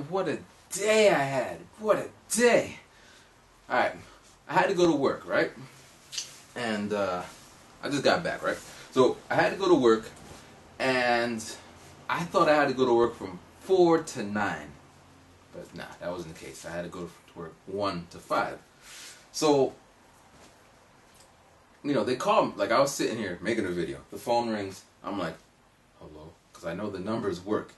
man, what a day I had. What a day. Alright, I had to go to work, right? And I just got back, right? So I had to go to work, and I thought I had to go to work from 4 to 9. But nah, that wasn't the case. I had to go to work 1 to 5. So, you know, they called me. Like, I was sitting here making a video. The phone rings. I'm like, hello? Because I know the numbers work.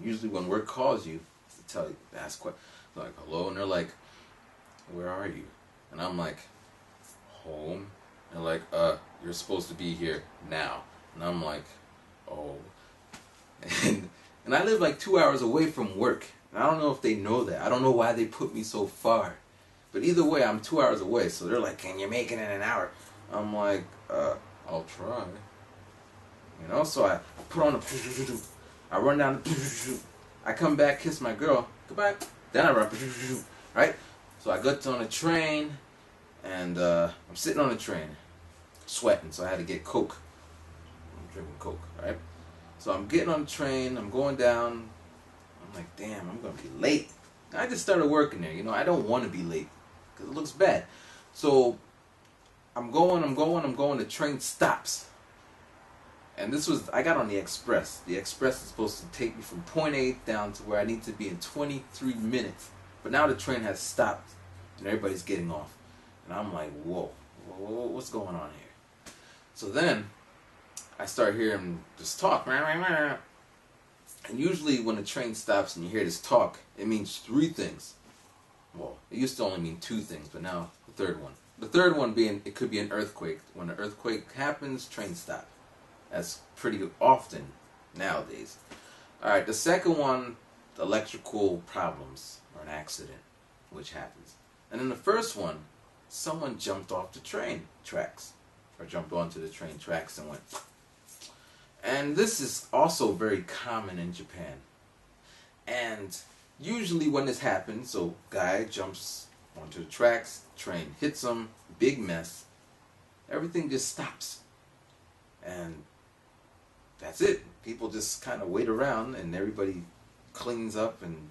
Usually when work calls you, it's to tell you, ask questions. Like, hello? And they're like, where are you? And I'm like, home. And they're like, you're supposed to be here now. And I'm like, oh. And I live like 2 hours away from work. And I don't know if they know that. I don't know why they put me so far. But either way, I'm 2 hours away. So they're like, can you make it in an hour? I'm like, I'll try. You know, so I put on the, I run down the, I come back, kiss my girl, goodbye. Then I run, right? So I got on the train, and I'm sitting on the train, sweating, so I had to get Coke. I'm drinking Coke, right? So I'm getting on the train, I'm going down, I'm like, damn, I'm going to be late. And I just started working there, you know, I don't want to be late, because it looks bad. So I'm going, the train stops. And this was, I got on the express. The express is supposed to take me from point A down to where I need to be in 23 minutes. But now the train has stopped, and everybody's getting off. And I'm like, whoa, what's going on here? So then, I start hearing this talk. And usually when the train stops and you hear this talk, it means 3 things. Well, it used to only mean 2 things, but now the third one. The third one being, it could be an earthquake. When an earthquake happens, trains stop. That's pretty often nowadays. Alright, the second one, electrical problems or an accident, which happens. And then the first one, someone jumped off the train tracks, or jumped onto the train tracks and went. And this is also very common in Japan. And usually when this happens, so guy jumps onto the tracks, train hits him, big mess, everything just stops. And that's it. People just kind of wait around and everybody cleans up. And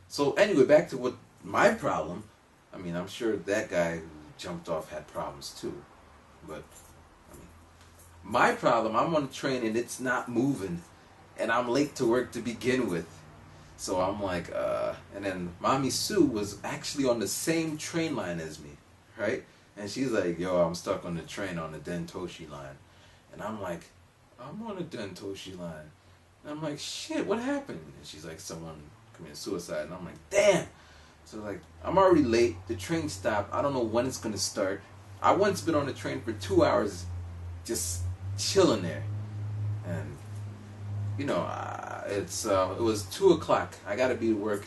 so anyway, back to what my problem. I mean, I'm sure that guy who jumped off had problems too. But I mean, my problem, I'm on the train and it's not moving, and I'm late to work to begin with. So I'm like, and then Mommy Sue was actually on the same train line as me, right? And she's like, yo, I'm stuck on the train on the Den-Toshi line. And I'm like, I'm on the Den-Toshi line. And I'm like, shit, what happened? And she's like, someone committed suicide. And I'm like, damn. So like, I'm already late. The train stopped. I don't know when it's going to start. I once been on the train for 2 hours just chilling there. And, you know, it was 2 o'clock. I got to be at work.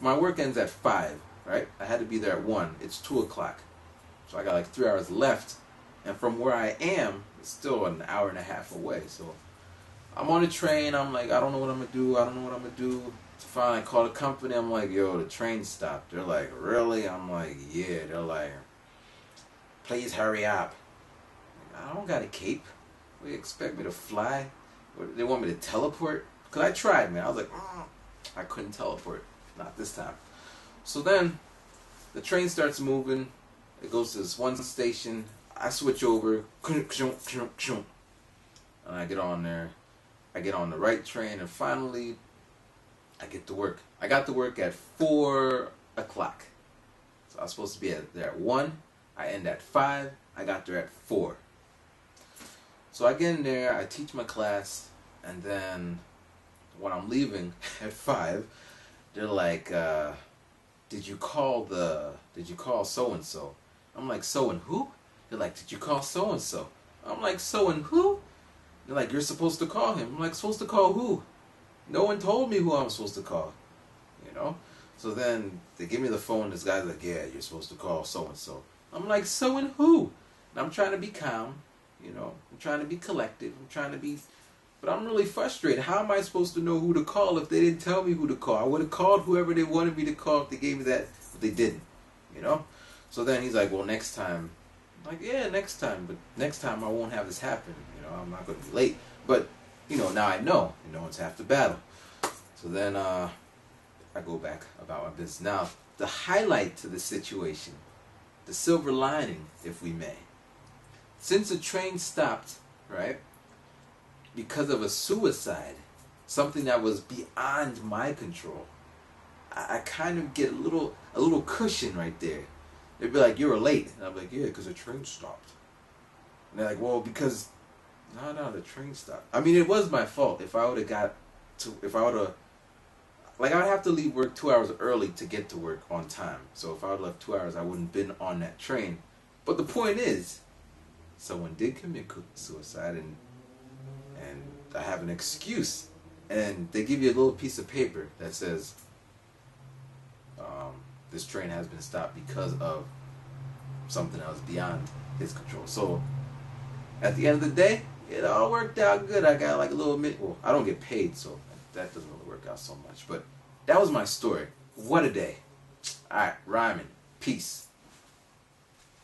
My work ends at 5, right? I had to be there at 1. It's 2 o'clock. So I got like 3 hours left. And from where I am, it's still an hour and a half away. So I'm on the train. I'm like, I don't know what I'm going to do. I don't know what I'm going to do. So finally I call the company. I'm like, yo, the train stopped. They're like, really? I'm like, yeah. They're like, please hurry up. I don't got a cape. What, do you expect me to fly? What, they want me to teleport? Because I tried, man. I was like, I couldn't teleport. Not this time. So then the train starts moving. It goes to this one station. I switch over, and I get on there. I get on the right train, and finally, I get to work. I got to work at 4 o'clock. So I was supposed to be there at 1. I end at 5. I got there at 4. So I get in there, I teach my class, and then when I'm leaving at 5, they're like, did you call so-and-so? I'm like, so and who? They're like, did you call so-and-so? I'm like, so and who? They're like, you're supposed to call him. I'm like, supposed to call who? No one told me who I'm supposed to call. You know? So then they give me the phone. This guy's like, yeah, you're supposed to call so-and-so. I'm like, so and who? And I'm trying to be calm. You know? I'm trying to be collected. I'm trying to be... But I'm really frustrated. How am I supposed to know who to call if they didn't tell me who to call? I would have called whoever they wanted me to call if they gave me that. But they didn't. You know? So then he's like, well, next time... I'm like, yeah, next time, but next time I won't have this happen. You know, I'm not going to be late. But, you know, now I know. You know, it's half the battle. So then I go back about my business. Now, the highlight to the situation, the silver lining, if we may. Since the train stopped, right, because of a suicide, something that was beyond my control, I kind of get a little cushion right there. They'd be like, "You were late," and I'm like, "Yeah, because the train stopped." And they're like, "Well, because no, the train stopped." I mean, it was my fault. If I would have like, I'd have to leave work 2 hours early to get to work on time. So if I would have left 2 hours, I wouldn't have been on that train. But the point is, someone did commit suicide, and I have an excuse. And they give you a little piece of paper that says, this train has been stopped because of something that was beyond his control. So at the end of the day, it all worked out good. I got like a little bit. Well, I don't get paid, so that doesn't really work out so much. But that was my story. What a day. All right, rhyming. Peace.